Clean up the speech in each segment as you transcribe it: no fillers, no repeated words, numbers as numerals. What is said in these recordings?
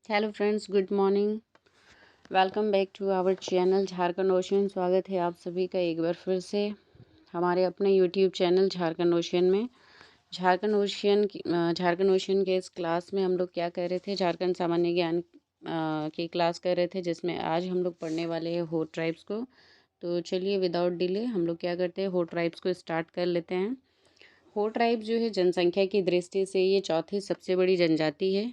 Hello friends, good morning. Welcome back to our channel Jharkhand ocean. स्वागत है आप सभी का एक बार फिर से हमारे अपने यूट्यूब चैनल झारखंड ओशियन में। झारखंड ओशियन के इस क्लास में हम लोग क्या कर रहे थे, झारखंड सामान्य ज्ञान की क्लास कर रहे थे, जिसमें आज हम लोग पढ़ने वाले हैं हो ट्राइब्स को। तो चलिए विदाउट डिले हम लोग क्या करते हैं, हो ट्राइब्स को स्टार्ट कर लेते हैं। हो ट्राइब जो है जनसंख्या की दृष्टि से ये चौथी सबसे बड़ी जनजाति है।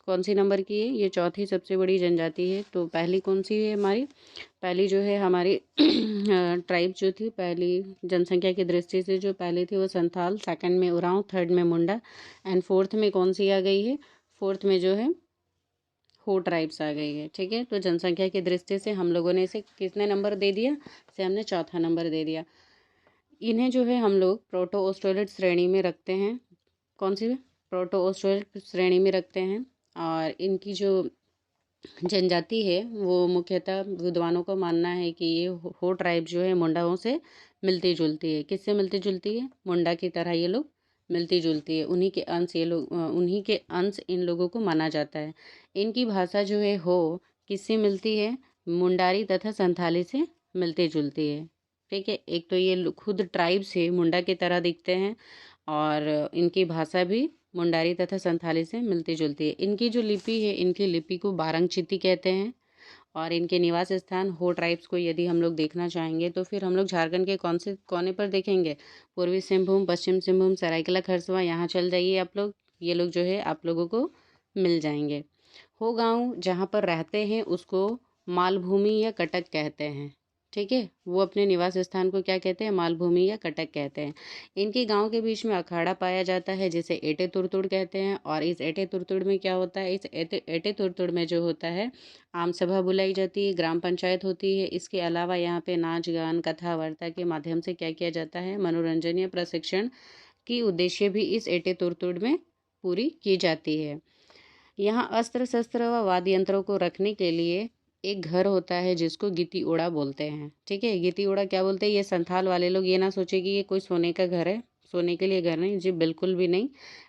कौन सी नंबर की है? ये चौथी सबसे बड़ी जनजाति है। तो पहली कौन सी है हमारी? पहली जो है हमारी ट्राइब जो थी, पहली जनसंख्या की दृष्टि से जो पहली थी वो संथाल, सेकंड में उरांव, थर्ड में मुंडा एंड फोर्थ में कौन सी आ गई है? फोर्थ में जो है हो ट्राइब्स आ गई है। ठीक है, तो जनसंख्या की दृष्टि से हम लोगों ने इसे कितने नंबर दे दिया? इसे हमने चौथा नंबर दे दिया। इन्हें जो है हम लोग प्रोटो ऑस्ट्रेलिड श्रेणी में रखते हैं। कौन सी? प्रोटो ऑस्ट्रेलिड श्रेणी में रखते हैं। और इनकी जो जनजाति है वो मुख्यतः विद्वानों का मानना है कि ये हो ट्राइब जो है मुंडाओं से मिलती जुलती है। किससे मिलती जुलती है? मुंडा की तरह ये लोग मिलती जुलती है। उन्हीं के अंश इन लोगों को माना जाता है। इनकी भाषा जो है हो किससे मिलती है? मुंडारी तथा संथाली से मिलती जुलती है। ठीक है, एक तो ये खुद ट्राइब से मुंडा की तरह दिखते हैं और इनकी भाषा भी मुंडारी तथा संथाली से मिलती जुलती है। इनकी जो लिपि है, इनकी लिपि को बारंगचिती कहते हैं। और इनके निवास स्थान हो ट्राइब्स को यदि हम लोग देखना चाहेंगे तो फिर हम लोग झारखंड के कौन से कोने पर देखेंगे? पूर्वी सिंहभूम, पश्चिम सिंहभूम, सरायकेला खरसवां, यहाँ चल जाइए आप लोग। ये लोग जो है आप लोगों को मिल जाएंगे। हो गांव जहाँ पर रहते हैं उसको मालभूमि या कटक कहते हैं। ठीक है, वो अपने निवास स्थान को क्या कहते हैं? मालभूमि या कटक कहते हैं। इनके गांव के बीच में अखाड़ा पाया जाता है जिसे एटे तुरतुड़ कहते हैं। और इस एटे तुरतुड़ में क्या होता है? इस एटे तुरतुड़ में जो होता है, आम सभा बुलाई जाती है, ग्राम पंचायत होती है। इसके अलावा यहाँ पे नाच गान, कथा वार्ता के माध्यम से क्या किया जाता है? मनोरंजन या प्रशिक्षण की उद्देश्य भी इस एटे तुरतुड़ में पूरी की जाती है। यहाँ अस्त्र शस्त्र व वाद्य यंत्रों को रखने के लिए एक घर होता है जिसको गिती ओड़ा बोलते हैं। ठीक है, गिती ओड़ा क्या बोलते हैं? ये संथाल वाले लोग ये ना सोचे कि ये कोई सोने का घर है, सोने के लिए घर नहीं जी, बिल्कुल भी नहीं,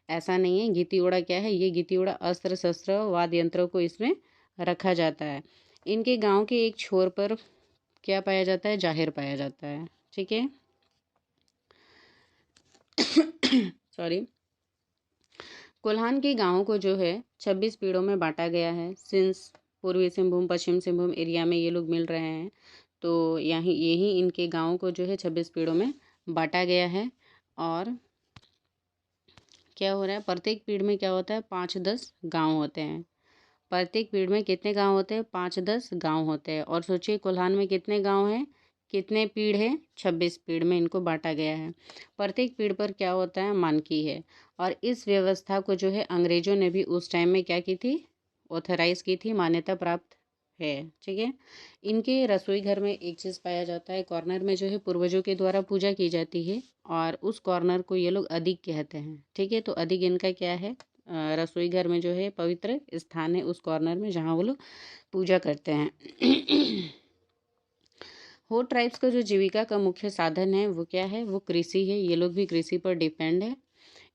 ऐसा नहीं है। गिती ओड़ा क्या है? ये गिती ओड़ा अस्त्र शस्त्र वाद्य यंत्रों को इसमें रखा जाता है। इनके गांव के एक छोर पर क्या पाया जाता है? जाहिर पाया जाता है। ठीक है, सॉरी। कोल्हान के गांवों को जो है 26 पीढ़ों में बांटा गया है। सिंस पूर्वी सिंहभूम, पश्चिम सिंहभूम एरिया में ये लोग मिल रहे हैं, तो यहीं यही इनके गांवों को जो है 26 पीढ़ों में बांटा गया है। और क्या हो रहा है, प्रत्येक पीढ़ में क्या होता है? 5-10 गांव होते हैं। प्रत्येक पीढ़ में कितने गांव होते हैं? 5-10 गांव होते हैं। और सोचिए कोल्हान में कितने गांव हैं? कितने पीढ़ है? 26 पीढ़ में इनको बांटा गया है। प्रत्येक पीढ़ पर क्या होता है? मानकी है। और इस व्यवस्था को जो है अंग्रेजों ने भी उस टाइम में क्या की थी? ऑथराइज की थी, मान्यता प्राप्त है। ठीक है, इनके रसोई घर में एक चीज़ पाया जाता है, कॉर्नर में जो है पूर्वजों के द्वारा पूजा की जाती है और उस कॉर्नर को ये लोग अधिक कहते हैं। ठीक है, तो अधिक इनका क्या है? रसोई घर में जो है पवित्र स्थान है उस कॉर्नर में जहाँ वो लोग पूजा करते हैं। हो ट्राइब्स का जो जीविका का मुख्य साधन है वो क्या है? वो कृषि है। ये लोग भी कृषि पर डिपेंड है।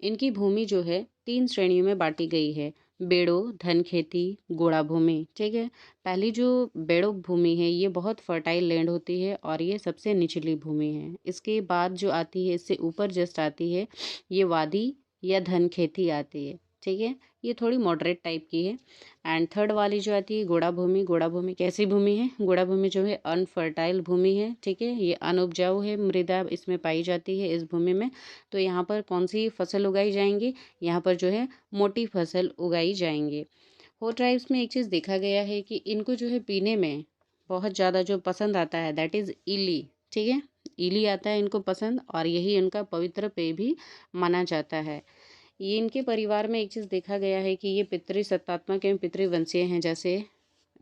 इनकी भूमि जो है 3 श्रेणियों में बांटी गई है। बेड़ो, धन खेती, गोड़ा भूमि। ठीक है, पहली जो बेड़ो भूमि है ये बहुत फर्टाइल लैंड होती है और ये सबसे निचली भूमि है। इसके बाद जो आती है, इससे ऊपर जस्ट आती है, ये वादी या धन खेती आती है। ठीक है, ये थोड़ी मॉडरेट टाइप की है। एंड थर्ड वाली जो आती है गोड़ा भूमि। गोड़ा भूमि कैसी भूमि है? गोड़ा भूमि जो है अनफर्टाइल भूमि है। ठीक है, ये अनउपजाऊ है, मृदा इसमें पाई जाती है इस भूमि में। तो यहाँ पर कौन सी फसल उगाई जाएंगी? यहाँ पर जो है मोटी फसल उगाई जाएंगी। हो ट्राइब्स में एक चीज़ देखा गया है कि इनको जो है पीने में बहुत ज़्यादा जो पसंद आता है दैट इज़ इली। ठीक है, इली आता है इनको पसंद और यही इनका पवित्र पेय भी माना जाता है। ये इनके परिवार में एक चीज़ देखा गया है कि ये पितृसत्तात्मक एवं पितृवंशीय हैं। जैसे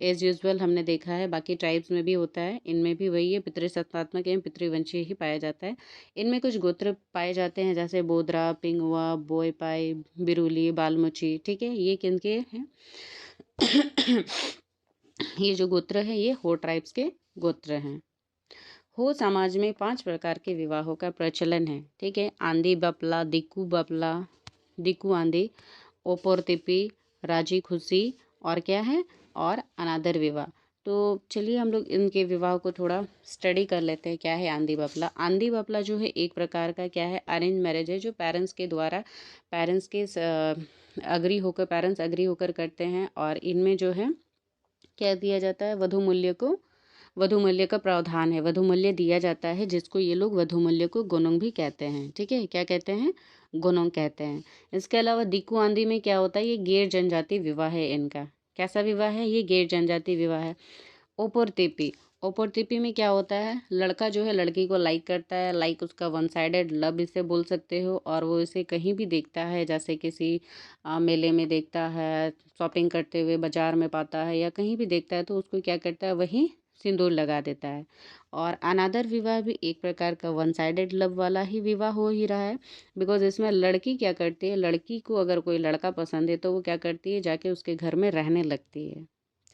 एज यूजुअल हमने देखा है, बाकी ट्राइब्स में भी होता है, इनमें भी वही है, पितृसत्तात्मक एवं पितृवंशीय ही पाया जाता है। इनमें कुछ गोत्र पाए जाते हैं जैसे बोदरा, पिंगवा, बोयपाई, बिरुली, बालमुची। ठीक है, ये किनके हैं? ये जो गोत्र है ये हो ट्राइब्स के गोत्र हैं। हो समाज में 5 प्रकार के विवाहों का प्रचलन है। ठीक है, आंधी बपला, दिक्कू बपला, दिक्कू आंधी, ओपोर तिपी, राजी खुशी और क्या है, और अनादर विवाह। तो चलिए हम लोग इनके विवाह को थोड़ा स्टडी कर लेते हैं। क्या है आंधी बपला? आंधी बपला जो है एक प्रकार का क्या है, अरेंज मैरिज है, जो पेरेंट्स के द्वारा पेरेंट्स के पेरेंट्स अग्री होकर करते हैं। और इनमें जो है क्या दिया जाता है, वधु मूल्य का प्रावधान है, वधु मूल्य दिया जाता है, जिसको ये लोग वधु मूल्य को गोनोंग भी कहते हैं। ठीक है, क्या कहते हैं, गोनोंग कहते हैं। इसके अलावा दिक्कू आंधी में क्या होता है, ये गैर जनजाति विवाह है इनका। कैसा विवाह है ये, गैर जनजाति विवाह है। ओपोरतेपी, ओपोरतेपी में क्या होता है, लड़का जो है लड़की को लाइक करता है, लाइक उसका वन साइडेड लव इसे बोल सकते हो, और वो इसे कहीं भी देखता है, जैसे किसी मेले में देखता है, शॉपिंग करते हुए बाजार में पाता है, या कहीं भी देखता है तो उसको क्या करता है, वहीं सिंदूर लगा देता है। और अनादर विवाह भी एक प्रकार का वन साइडेड लव वाला ही विवाह हो ही रहा है, बिकॉज इसमें लड़की क्या करती है, लड़की को अगर कोई लड़का पसंद है तो वो क्या करती है, जाके उसके घर में रहने लगती है।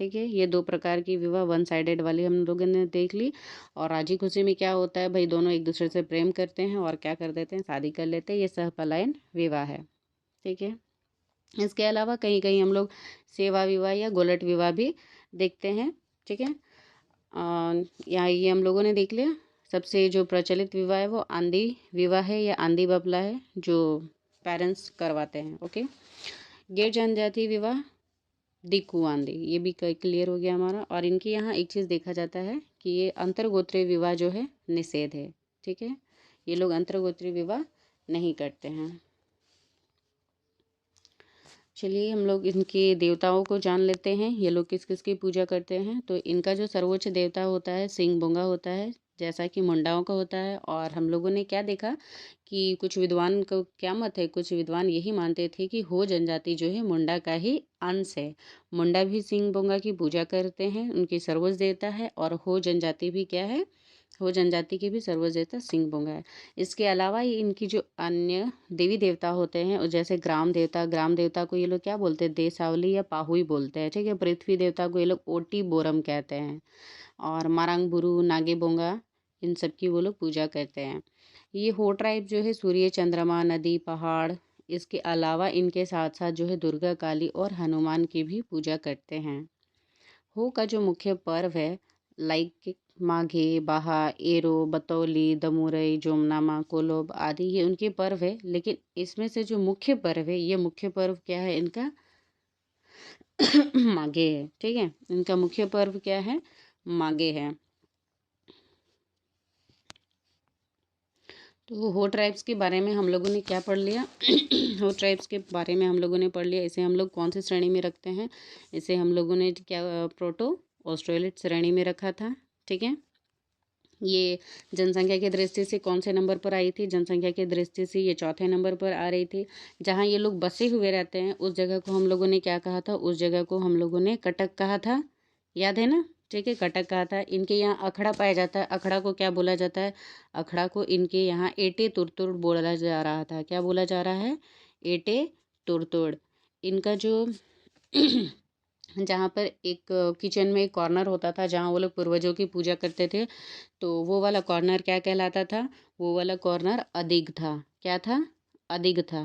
ठीक है, ये दो प्रकार की विवाह वन साइडेड वाली हम लोगों ने देख ली। और राजी खुशी में क्या होता है भाई, दोनों एक दूसरे से प्रेम करते हैं और क्या कर देते हैं, शादी कर लेते हैं। ये सहपलायन विवाह है। ठीक है, इसके अलावा कहीं कहीं हम लोग सेवा विवाह या गोलट विवाह भी देखते हैं। ठीक है, यहाँ ये हम लोगों ने देख लिया। सबसे जो प्रचलित विवाह है वो आंधी विवाह है या आंधी बपला है, जो पेरेंट्स करवाते हैं। ओके, गैर जनजाति विवाह दिक्कू आंधी, ये भी क्लियर हो गया हमारा। और इनके यहाँ एक चीज़ देखा जाता है कि ये अंतर्गोत्रीय विवाह जो है निषेध है। ठीक है, ये लोग अंतर्गोत्रीय विवाह नहीं करते हैं। चलिए हम लोग इनके देवताओं को जान लेते हैं, ये लोग किस किस की पूजा करते हैं। तो इनका जो सर्वोच्च देवता होता है सिंह बोंगा होता है, जैसा कि मुंडाओं का होता है। और हम लोगों ने क्या देखा कि कुछ विद्वान को क्या मत है, कुछ विद्वान यही मानते थे कि हो जनजाति जो है मुंडा का ही अंश है। मुंडा भी सिंह बोंगा की पूजा करते हैं, उनकी सर्वोच्च देवता है। और हो जनजाति भी क्या है, हो जनजाति के भी सर्वोच्च देवता सिंह बोंगा है। इसके अलावा ये इनकी जो अन्य देवी देवता होते हैं, जैसे ग्राम देवता को ये लोग क्या बोलते हैं, देसावली या पाहुई बोलते हैं। ठीक है, पृथ्वी देवता को ये लोग ओटी बोरम कहते हैं। और मारंग बुरु नागे बोंगा, इन सब की वो लोग पूजा करते हैं। ये हो ट्राइब जो है सूर्य चंद्रमा नदी पहाड़, इसके अलावा इनके साथ साथ जो है दुर्गा काली और हनुमान की भी पूजा करते हैं। हो का जो मुख्य पर्व है लाइक माघे बाहा एरो बतौली दमुरई जोमनामा कोलोब आदि, ये उनके पर्व है। लेकिन इसमें से जो मुख्य पर्व है, ये मुख्य पर्व क्या है इनका माघे है। ठीक है, इनका मुख्य पर्व क्या है, माघे है। तो हो ट्राइब्स के बारे में हम लोगों ने क्या पढ़ लिया हो ट्राइब्स के बारे में हम लोगों ने पढ़ लिया। इसे हम लोग कौन सी श्रेणी में रखते हैं, इसे हम लोगों ने क्या प्रोटो ऑस्ट्रेलिड श्रेणी में रखा था। ठीक है, ये जनसंख्या की दृष्टि से कौन से नंबर पर आई थी, जनसंख्या की दृष्टि से ये चौथे नंबर पर आ रही थी। जहाँ ये लोग बसे हुए रहते हैं उस जगह को हम लोगों ने क्या कहा था, उस जगह को हम लोगों ने कटक कहा था, याद है ना। ठीक है, कटक कहा था। इनके यहाँ अखड़ा पाया जाता है, अखड़ा को क्या बोला जाता है, अखड़ा को इनके यहाँ एटे तुरतुड़ बोला जा रहा था। क्या बोला जा रहा है, एटे तुरतुड़। इनका जो जहाँ पर एक किचन में एक कॉर्नर होता था जहाँ वो लोग पूर्वजों की पूजा करते थे, तो वो वाला कॉर्नर क्या कहलाता था, वो वाला कॉर्नर अदिग था। क्या था, अदिग था।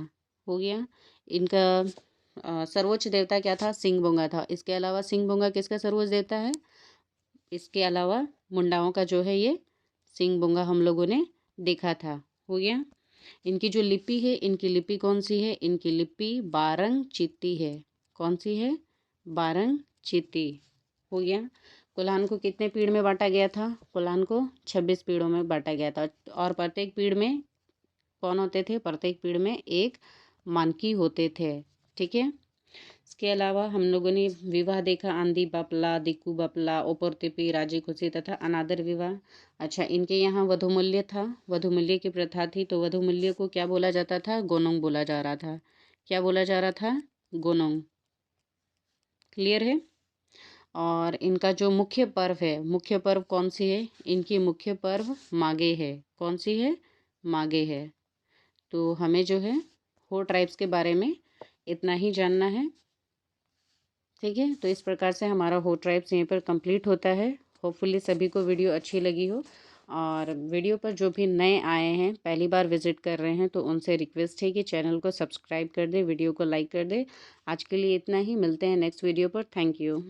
हो गया। इनका सर्वोच्च देवता क्या था, सिंह बोंगा था। इसके अलावा सिंह बोंगा किसका सर्वोच्च देवता है, इसके अलावा मुंडाओं का जो है ये सिंह बोंगा हम लोगों ने देखा था। हो गया। इनकी जो लिपि है, इनकी लिपि कौन सी है, इनकी लिपि बारंग चित्ती है। कौन सी है, बारंग चित्ती। हो गया। कोल्हान को कितने पीढ़ में बांटा गया था, कोल्हान को 26 पीढ़ों में बांटा गया था। और प्रत्येक पीढ़ में कौन होते थे, प्रत्येक पीढ़ में एक मानकी होते थे। ठीक है, इसके अलावा हम लोगों ने विवाह देखा, आंधी बपला दिक्कू बपला ओपोरतिपी राजी खुशी तथा अनादर विवाह। अच्छा, इनके यहाँ वधुमूल्य था, वधुमूल्य की प्रथा थी। तो वधुमूल्य को क्या बोला जाता था, गोनोंग बोला जा रहा था। क्या बोला जा रहा था, गोनोंग। क्लियर है। और इनका जो मुख्य पर्व है, मुख्य पर्व कौन सी है, इनकी मुख्य पर्व माघे है। कौन सी है, माघे है। तो हमें जो है हो ट्राइब्स के बारे में इतना ही जानना है। ठीक है, तो इस प्रकार से हमारा हो ट्राइब्स यहीं पर कंप्लीट होता है। होपफुली सभी को वीडियो अच्छी लगी हो। और वीडियो पर जो भी नए आए हैं, पहली बार विज़िट कर रहे हैं, तो उनसे रिक्वेस्ट है कि चैनल को सब्सक्राइब कर दें, वीडियो को लाइक कर दें। आज के लिए इतना ही, मिलते हैं नेक्स्ट वीडियो पर। Thank you.